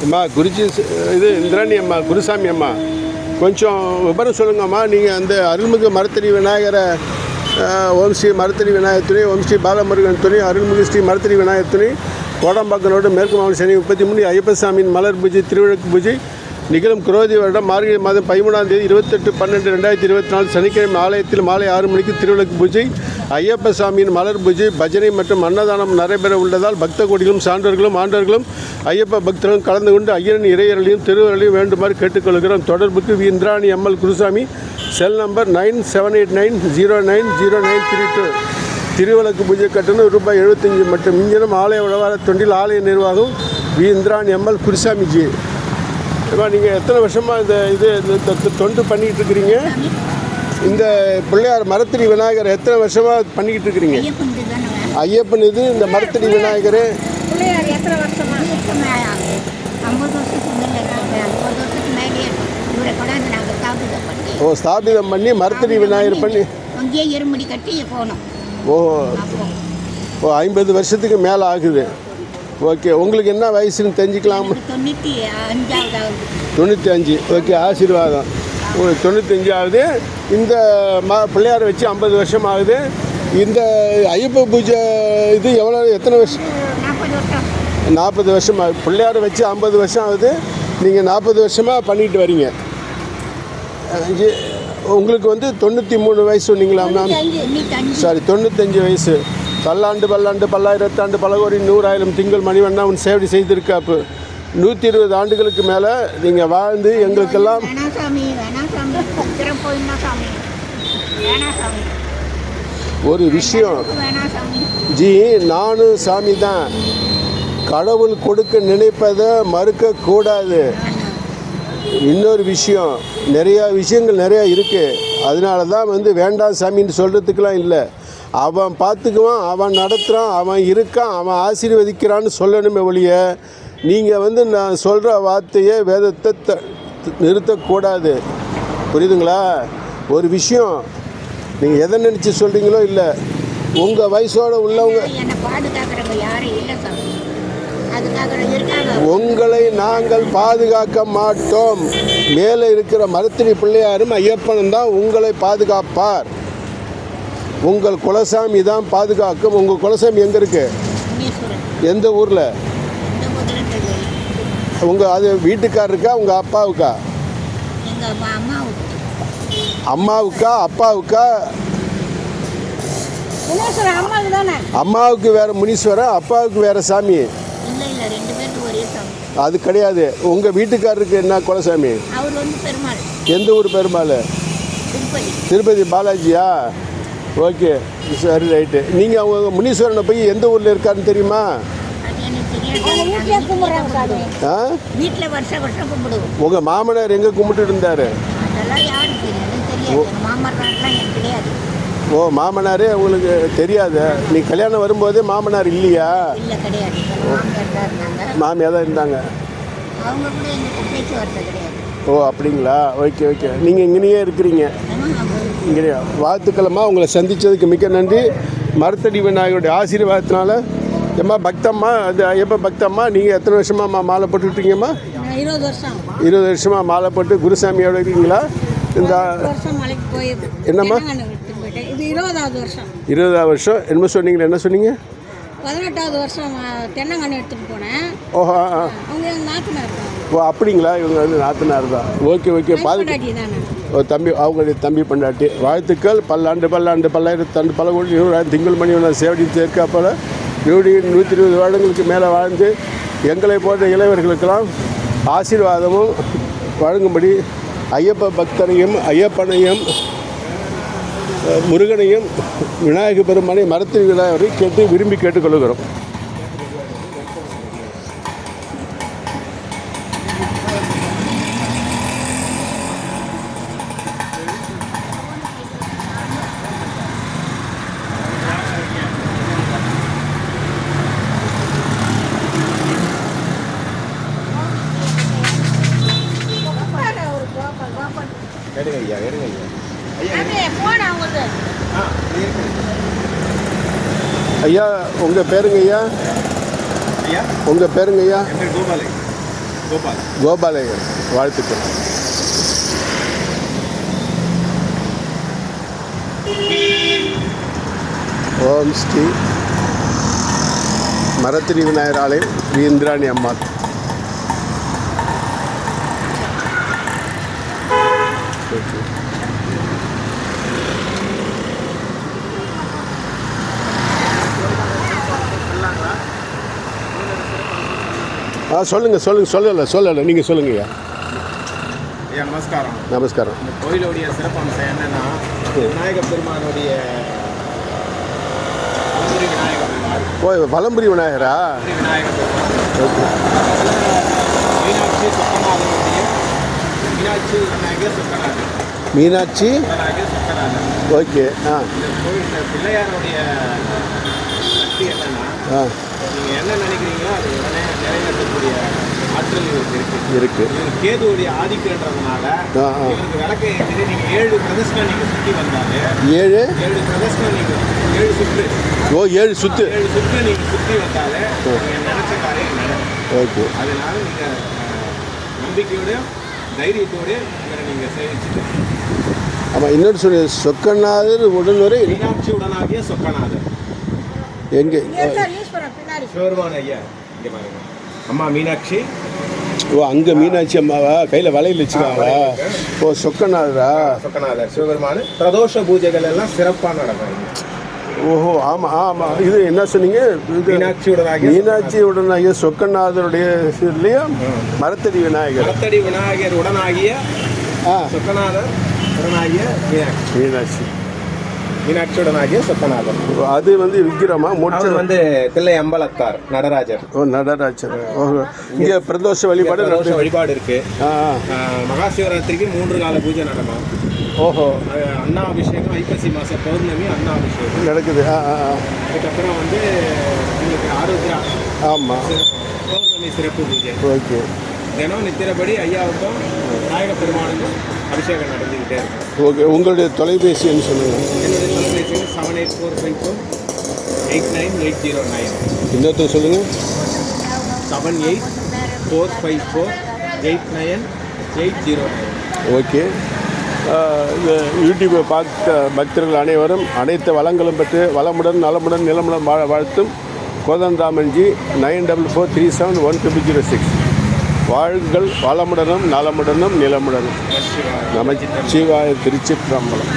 அம்மா குருஜி இது இந்திராணி அம்மா குருசாமி அம்மா கொஞ்சம் விவரம் சொல்லுங்கம்மா. நீங்கள் அந்த அருள்மிகு மரத்தடி விநாயகரை ஓம் ஸ்ரீ மரத்தடி விநாயகர் துணை, ஓம் ஸ்ரீ பாலமுருகன் துணை, அருள்மிகு ஸ்ரீ மரத்தடி விநாயகர் துணை, கோடம்பாக்கம் ரோடு மேற்கு மாவட்ட சனி 33 ஐயப்பசாமியின் மலர் பூஜை திருவிளக்கு பூஜை நிகழும் குரோதி வருடம் மார்கழி மாதம் 13ஆம் தேதி 28/12/2024 சனிக்கிழமை ஆலயத்தில் மாலை 6 மணிக்கு திருவிளக்கு பூஜை, ஐயப்ப சாமியின் மலர் பூஜை, பஜனை மற்றும் அன்னதானம் நடைபெற உள்ளதால் பக்த கோடிகளும் சான்றோர்களும் ஆண்டவர்களும் ஐயப்ப பக்தர்களும் கலந்து கொண்டு ஐயனின் இறையர்களையும் திருவர்களையும் வேண்டுமாறு கேட்டுக்கொள்கிறோம். தொடர்புக்கு இந்திராணி அம்மல் குருசாமி, செல் நம்பர் 9789090932. திருவிளக்கு பூஜை கட்டணம் ரூபாய் 75 மற்றும் இங்கிலும் ஆலய உழவார தொண்டில் ஆலய நிர்வாகம் இந்திராணி அம்மல் குருசாமிஜி. நீங்கள் எத்தனை வருஷமாக இந்த தொண்டு பண்ணிக்கிட்டு இருக்கிறீங்க? இந்த பிள்ளையார் மரத்தடி விநாயகர் எத்தனை வருஷமாக பண்ணிக்கிட்டு இருக்கிறீங்க? ஐயப்பன் இது இந்த மரத்தடி விநாயகர் ஸ்தாபிதம் பண்ணி மரத்தடி விநாயகர் பண்ணி ஓ 50 வருஷத்துக்கு மேலே ஆகுது. ஓகே, உங்களுக்கு என்ன வயசுன்னு தெரிஞ்சுக்கலாம்? 95. ஓகே, ஆசீர்வாதம். உங்களுக்கு 95 ஆகுது. இந்த பிள்ளையாரை வச்சு 50 வருஷம் ஆகுது. இந்த ஐயப்ப பூஜை இது எத்தனை வருஷம்? 40 வருஷம் ஆகுது. பிள்ளையாரை வச்சு 50 வருஷம் ஆகுது. நீங்கள் 40 வருஷமாக பண்ணிட்டு வரீங்க. உங்களுக்கு 93 வயசு சொன்னீங்களா மேம்? சாரி, 95 வயசு. பல்லாண்டு பல்லாயிரத்தாண்டு பலகோடி 100,000 திங்கள் மணிவண்ணா உன் சேவை செய்திருக்காப்பு. 120 ஆண்டுகளுக்கு மேலே நீங்கள் வாழ்ந்து எங்களுக்கெல்லாம் ஒரு விஷயம் ஜி, நானும் சாமி தான். கடவுள் கொடுக்க நினைப்பதை மறுக்கக்கூடாது. இன்னொரு விஷயம், நிறையா விஷயங்கள் நிறையா இருக்குது. அதனால தான் வேண்டாம் சாமின்னு சொல்கிறதுக்கெலாம் இல்லை. அவன் பார்த்துக்குவான், அவன் நடத்துகிறான், அவன் இருக்கான், அவன் ஆசீர்வதிக்கிறான்னு சொல்லணுமே ஒழிய நீங்கள் நான் சொல்கிற வார்த்தையை வேதத்தை நிறுத்தக்கூடாது. புரியுதுங்களா? ஒரு விஷயம், நீங்கள் எதை நினச்சி சொல்கிறீங்களோ இல்லை, உங்கள் வயசோடு உள்ளவங்க உங்களை நாங்கள் பாதுகாக்க மாட்டோம். மேலே இருக்கிற மரத்தடி பிள்ளையாரும் ஐயப்பனும் தான் உங்களை பாதுகாப்பார். உங்கள் குலசாமி தான் பாதுகாக்கும். உங்கள் குலசாமி எங்கே இருக்கு? எந்த ஊரில்? உங்கள் அது வீட்டுக்காரருக்கா உங்கள் அப்பாவுக்கா? அம்மாவுக்கா அப்பாவுக்கா? அம்மாவுக்கு வேறு முனீஸ்வரன், அப்பாவுக்கு வேறு சாமி. அது கிடையாது. உங்கள் வீட்டுக்காரருக்கு என்ன குலசாமி? எந்த ஊர் பெருமாள்? திருப்பதி பாலாஜியா? ஓகே, சரி, ரைட்டு. நீங்கள் அவங்க முனீஸ்வரனை போய் எந்த ஊரில் இருக்காருன்னு தெரியுமா? உங்கள் மாமனார் எங்கே கும்பிட்டு இருந்தார்? ஓ, மாமனாரே உங்களுக்கு தெரியாது. நீ கல்யாணம் வரும்போது மாமனார் இல்லையா? மாமியாக தான் இருந்தாங்க. ஓ, அப்படிங்களா? Okay okay. நீங்கள் இங்கேயே இருக்கிறீங்க? இங்கே வாழ்த்துக்களம்மா. உங்களை சந்தித்ததுக்கு மிக்க நன்றி. மரத்தடி விநாயகருடைய ஆசீர்வாதத்தினால ஏம்மா பக்தம்மா, அது ஐயப்ப பக்தம்மா, நீங்கள் எத்தனை வருஷமாக மாலை போட்டுக்கிட்டீங்கம்மா? 20 வருஷமாக மாலை போட்டு குருசாமியோட இருக்கீங்களா? இந்த என்னம்மா 20ஆவது வருஷம் என்னமோ சொன்னீங்களா? என்ன சொன்னீங்க? 18வது வருஷம் தென்னங்கன்று எடுத்துகிட்டு போனேன். ஓஹோ, நாத்தனார். ஓ, அப்படிங்களா? இவங்க நாத்தனார் தான். Okay okay. ஓ, தம்பி, அவங்களுடைய தம்பி பண்டாட்டி. வாழ்த்துக்கள். பல்லாண்டு பல்லாயிரத்தாண்டு பல கோடி 100,000 திங்கள் மணி சேவடி சேர்க்காப்போல 120 வருடங்களுக்கு மேலே வாழ்ந்து எங்களை போன்ற இளைவர்களுக்கெல்லாம் ஆசீர்வாதமும் வழங்கும்படி ஐயப்ப பக்தனையும் ஐயப்பனையும் முருகனையும் விநாயக பெருமானை மரத்தடி விநாயகரை விரும்பி கேட்டுக்கொள்கிறோம். ஐயா, உங்கள் பேருங்க ஐயா? உங்கள் பேருங்க ஐயா? கோபாலய்யர் வாழ்த்துக்கள். ஓம் ஸ்ரீ மரத்திரி விநாயகர் ஆலயம் ஸ்ரீ இந்திராணி அம்மா. சொல்லலை நீங்கள் சொல்லுங்கய்யா. ஐயா நமஸ்காரம். நமஸ்காரம். இந்த கோயிலுடைய சிறப்பம்சம் என்னன்னா, விநாயகப் பெருமானுடைய வலம்புரி விநாயகரா? விநாயகப் பெருமான் ஓகே. மீனாட்சி சொக்கநாதனுடைய மீனாட்சி விநாயகர் சொக்கநாதன். மீனாட்சி சொக்கநாதன். ஓகே. இந்த கோயில் பிள்ளையாருடைய சக்தி என்னன்னா, நீங்கள் என்ன நினைக்கிறீங்களோ அது உடனே நிறைவேற்றக்கூடிய ஆற்றல் இருக்கு. கேதுவுடைய ஆதிக்கன்றதுனால இவருக்கு விளக்கை ஏற்றி நீங்கள் 7 பிரதர்ஷனம் நீங்கள் சுற்றி வந்தாலே 7 பிரதர்ஷனம் நீங்கள் 7 சுற்று 7 சுற்று நீங்கள் சுற்றி வந்தாலே நீங்கள் நினைச்ச காரியம் நடக்கும். ஓகே. அதனால நீங்கள் நம்பிக்கையோட தைரியத்தோடு இவரை நீங்கள் சேவிச்சுட்டு. ஆமாம். இன்னொரு சொல்லி சொக்கநாதர் உடனுரை மீனாட்சி உடனாகிய சொக்கநாதர் எங்கே? சிவருமான ஐயா இங்கே பாருங்க. அம்மா மீனாட்சி. அங்கே மீனாட்சி அம்மாவா? கையில் வளையல் வச்சுக்காங்களா? சொக்கநாதரா? சொக்கநாதர் சிவபெருமான். பிரதோஷ பூஜைகள் எல்லாம் சிறப்பாக நடக்கும். ஓஹோ, ஆமாம். இது என்ன சொன்னீங்க? மீனாட்சியுடனாகிய சொக்கநாதருடைய இதுலேயும் மரத்தடி விநாயகர் உடனாகிய சொக்கநாதர் உடனாகிய மீனாட்சி. மீனாட்சியுடனாகிய சொக்கநாதர். அது விக்கிரமா? மொட்டை தில்லை அம்பலத்தார் நடராஜர். நடராஜர். இங்கே பிரதோஷ வழிபாடு இருக்கு. மகா சிவராத்திரிக்கு 3 கால பூஜை நடக்கும். ஓஹோ. அண்ணாபிஷேகம் ஐப்பசி மாதம் பௌர்ணமி அண்ணாபிஷேகம் நடக்குது. அதுக்கப்புறம் உங்களுக்கு ஆரோக்கியா. ஆமாம். பௌர்ணமி சிறப்பு பூஜை. ஓகே. தினம் நித்திரப்படி ஐயாவுக்கும் விநாயக பெருமானுக்கும் அபிஷேகம் நடந்துக்கிட்டே இருக்கும். ஓகே. உங்களுடைய தொலைபேசின்னு சொல்லுங்கள். என்னுடைய தொலைபேசி 7845489809. இன்னொருத்தர் சொல்லுங்கள். 7845489809. ஓகே. இந்த யூடியூப்பை பார்த்த பக்தர்கள் அனைவரும் அனைத்து வளங்களும் பெற்று வளமுடன் நலமுடன் நிலமுடன் வாழ்த்தும் கோதண்டராமன்ஜி 9443715006. வாழ்கள் வளமுடனும் நலமுடனும் நிலமுடனும். நமச்சிவாய. திருச்சிற்றம்பலம்.